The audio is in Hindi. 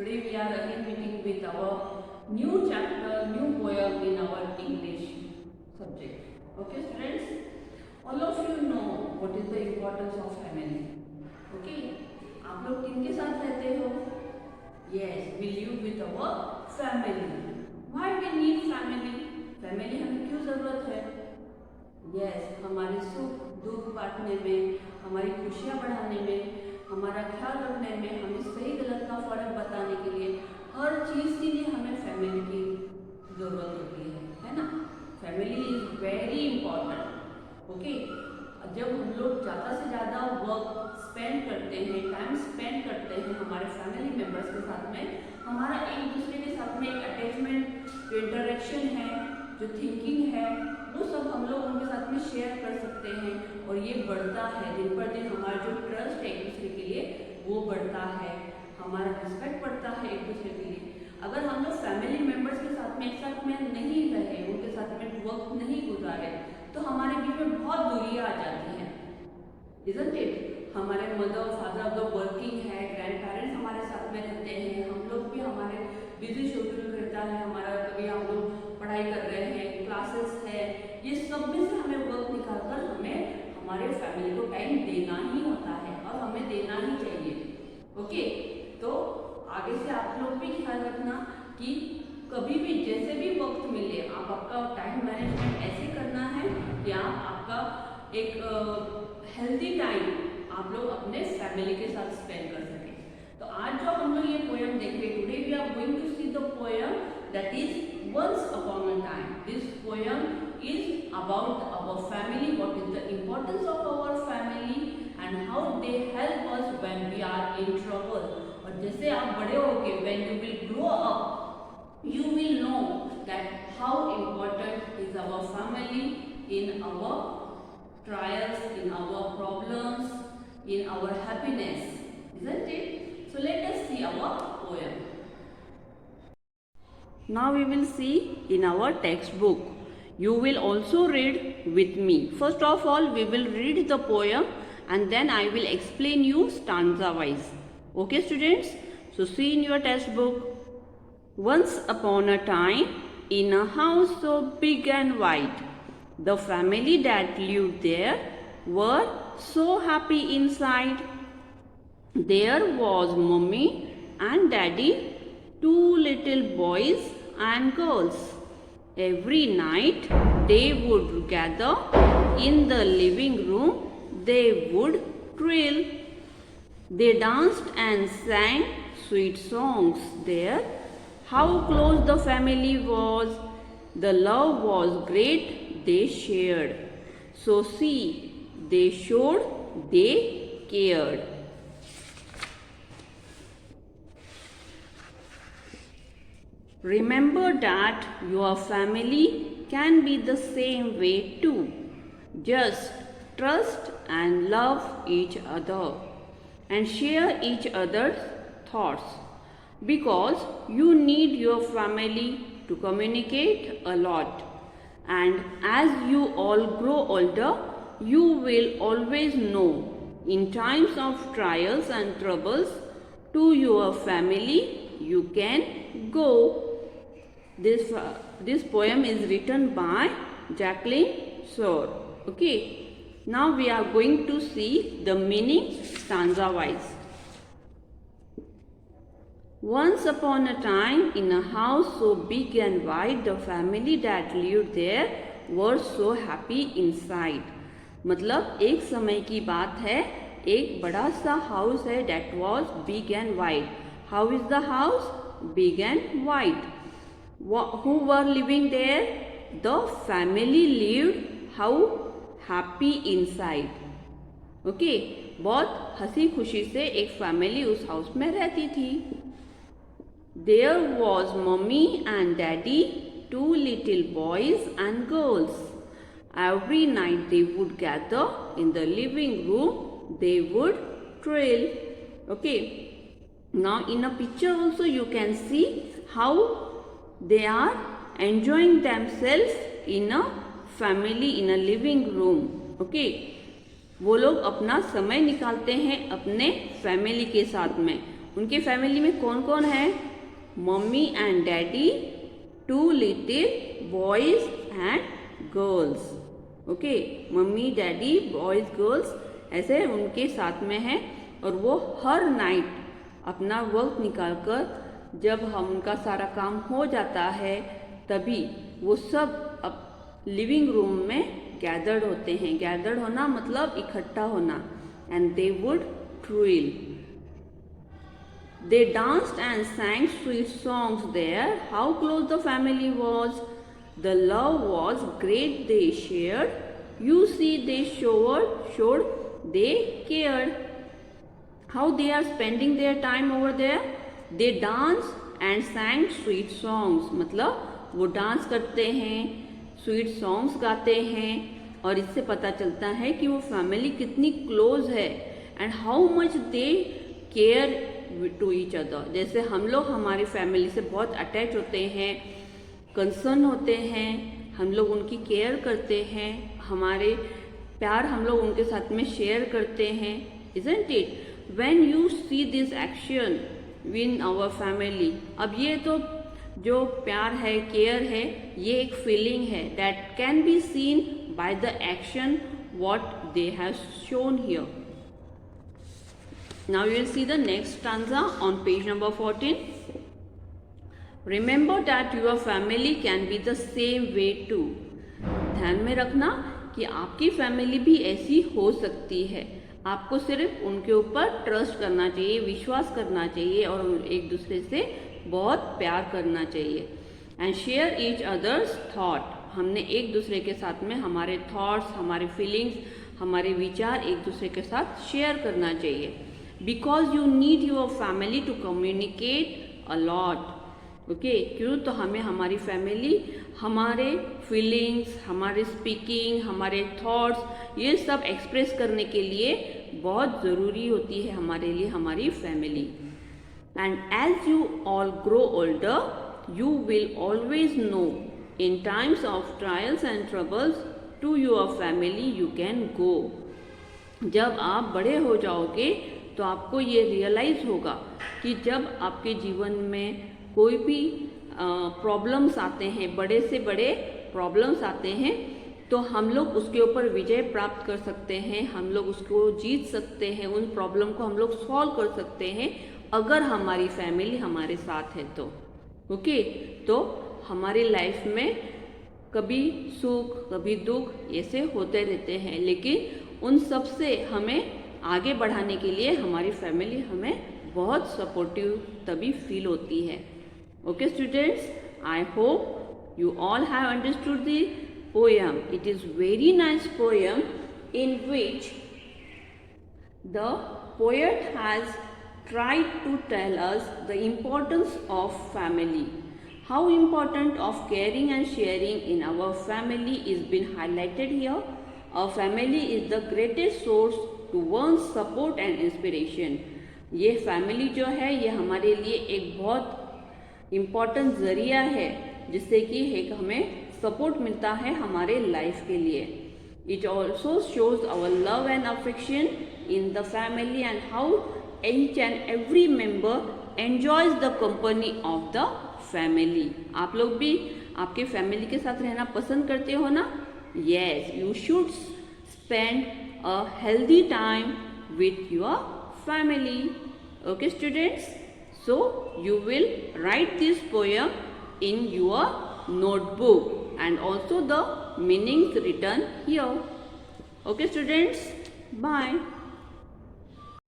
Today we are again meeting with our new chapter, new poem in our English subject. Okay students, all of you know what is the importance of family. Okay, आप लोग किनके साथ रहते हो? Yes, we live with our family. Why we need family? Family हमें क्यों जरूरत है? Yes, हमारे सुख दुख बांटने में, हमारी खुशियाँ बढ़ाने में, हमारा ख्याल रखने में, हमें सही गलत का फर्क बताने के लिए, हर चीज़ के लिए हमें फैमिली की ज़रूरत होती है ना? Family is very important. Okay, जब हम लोग ज़्यादा से ज़्यादा वर्क स्पेंड करते हैं, टाइम स्पेंड करते हैं हमारे फैमिली मेम्बर्स के साथ में, हमारा एक दूसरे के साथ में एक अटैचमेंट, जो इंटरेक्शन है, जो थिंकिंग है, वो सब हम लोग उनके साथ में शेयर कर सकते हैं और ये बढ़ता है दिन पर दिन. हमारा जो ट्रस्ट है एक दूसरे के लिए वो बढ़ता है, हमारा रिस्पेक्ट बढ़ता है एक दूसरे के लिए. अगर हम लोग फैमिली मेम्बर्स के साथ में एक साथ में नहीं रहे, उनके साथ में वक्त नहीं गुजारे, तो हमारे बीच में बहुत दूरियां आ जाती हैं. Isn't it? हमारे मदर फादर अगर वर्किंग है, ग्रैंड पेरेंट्स हमारे साथ में रहते हैं, हम लोग भी हमारे बिजी शेड्यूल रहता है हमारा, कभी हम लोग पढ़ाई कर रहे हैं, क्लासेस है, ये सब में से हमें वक्त निकालकर हमें हमारे फैमिली को टाइम देना ही होता है और हमें देना ही चाहिए. ओके, तो आगे से आप लोग भी ख्याल रखना कि कभी भी जैसे भी वक्त मिले, आप आपका टाइम मैनेजमेंट ऐसे करना है कि आप आपका एक हेल्दी टाइम आप लोग अपने फैमिली के साथ स्पेंड कर सकें. तो आज जो हम लोग ये पोएम देख रहे हैं, today we are going to see the poem that is once upon a time. This poem is about our family, what is the importance of our family and how they help us when we are in trouble. और जैसे आप बड़े होगे, when you will grow up, you will know that how important is our family in our trials, in our problems, in our happiness, isn't it? So let us see our poem. Now we will see in our textbook. You will also read with me. First of all, we will read the poem and then I will explain you stanza wise. Okay students? So see in your textbook. Once upon a time, in a house so big and wide, the family that lived there were so happy inside. There was mommy and daddy, two little boys and girls. Every night they would gather in the living room, they would thrill. They danced and sang sweet songs there. How close the family was, the love was great they shared. So see, they showed they cared. Remember that your family can be the same way too. Just trust and love each other and share each other's thoughts, because you need your family to communicate a lot. And as you all grow older, you will always know, in times of trials and troubles, to your family you can go. This poem is written by Jacqueline Shore. Okay, now we are going to see the meaning stanza wise. Once upon a time, in a house so big and wide, the family that lived there were so happy inside. मतलब एक समय की बात है, एक बड़ा सा हाउस है, that was big and wide. How is the house? Big and wide. Who were living there? The family lived how happy inside. Okay, बहुत हंसी खुशी से एक फैमिली उस हाउस में रहती थी. There was mommy and daddy, two little boys and girls. Every night they would gather in the living room, they would thrill. Okay, now in a picture also you can see how they are enjoying themselves in a family, in a living room. Okay, वो लोग अपना समय निकालते हैं अपने फैमिली के साथ में उनके फैमिली में कौन कौन है? Mummy and daddy, 2 little boys and girls. Okay, mummy daddy boys girls ऐसे उनके साथ में है। और वो हर नाइट अपना वक्त निकालकर जब हम उनका सारा काम हो जाता है तभी वो सब अब लिविंग रूम में गैदर्ड होते हैं। गैदर्ड होना मतलब इकट्ठा होना। And they would twill. They danced and sang sweet songs there. How close the family was. The love was great they shared. You see, they showed they cared. How they are spending their time over there. They danced and sang sweet songs. मतलब वो डांस करते हैं, स्वीट सॉन्ग्स गाते हैं और इससे पता चलता है कि वो फैमिली कितनी क्लोज है। And how much they care to each other. जैसे हम लोग हमारी फैमिली से बहुत अटैच होते हैं, कंसर्न होते हैं, हम लोग उनकी केयर करते हैं, हमारे प्यार हम लोग उनके साथ में शेयर करते हैं। Isn't it? When you see this action in our family, अब ये तो जो प्यार है, केयर है, ये एक फीलिंग है that can be seen by the action what they have shown here. Now you will see the next stanza on page number 14. Remember that your family can be the same way too. ध्यान में रखना कि आपकी फैमिली भी ऐसी हो सकती है। आपको सिर्फ उनके ऊपर ट्रस्ट करना चाहिए, विश्वास करना चाहिए और एक दूसरे से बहुत प्यार करना चाहिए। And share each others thought. हमने एक दूसरे के साथ में हमारे थॉट्स, हमारे फीलिंग्स, हमारे विचार एक दूसरे के साथ शेयर करना चाहिए। Because you need your family to communicate a lot. Okay, क्यों? तो हमें हमारी फैमिली हमारे फीलिंग्स, हमारे स्पीकिंग, हमारे थॉट्स ये सब एक्सप्रेस करने के लिए बहुत ज़रूरी होती है हमारे लिए हमारी family. And as you all grow older you will always know in times of trials and troubles to your family you can go. जब आप बड़े हो जाओगे तो आपको ये रियलाइज़ होगा कि जब आपके जीवन में कोई भी प्रॉब्लम्स आते हैं, बड़े से बड़े प्रॉब्लम्स आते हैं, तो हम लोग उसके ऊपर विजय प्राप्त कर सकते हैं, हम लोग उसको जीत सकते हैं, उन प्रॉब्लम को हम लोग सॉल्व कर सकते हैं अगर हमारी फैमिली हमारे साथ है तो। ओके, तो हमारी लाइफ में कभी सुख कभी दुख ऐसे होते रहते हैं, लेकिन उन सब से हमें आगे बढ़ाने के लिए हमारी फैमिली हमें बहुत सपोर्टिव तभी फील होती है। Okay students, I hope you all have understood the poem. It is very nice poem in which the poet has tried to tell us the importance of family. How important of caring and sharing in our family is been highlighted here. Our family is the greatest source to one's support and inspiration. ये फैमिली जो है ये हमारे लिए एक बहुत इम्पॉर्टेंट ज़रिया है जिससे कि एक हमें सपोर्ट मिलता है हमारे लाइफ के लिए। It also shows our love and affection in the family and how each and every member enjoys the company of the family. आप लोग भी आपके फैमिली के साथ रहना पसंद करते हो ना? Yes, you should spend a healthy time with your family. Okay students, so you will write this poem in your notebook and also the meanings written here. Okay students, bye.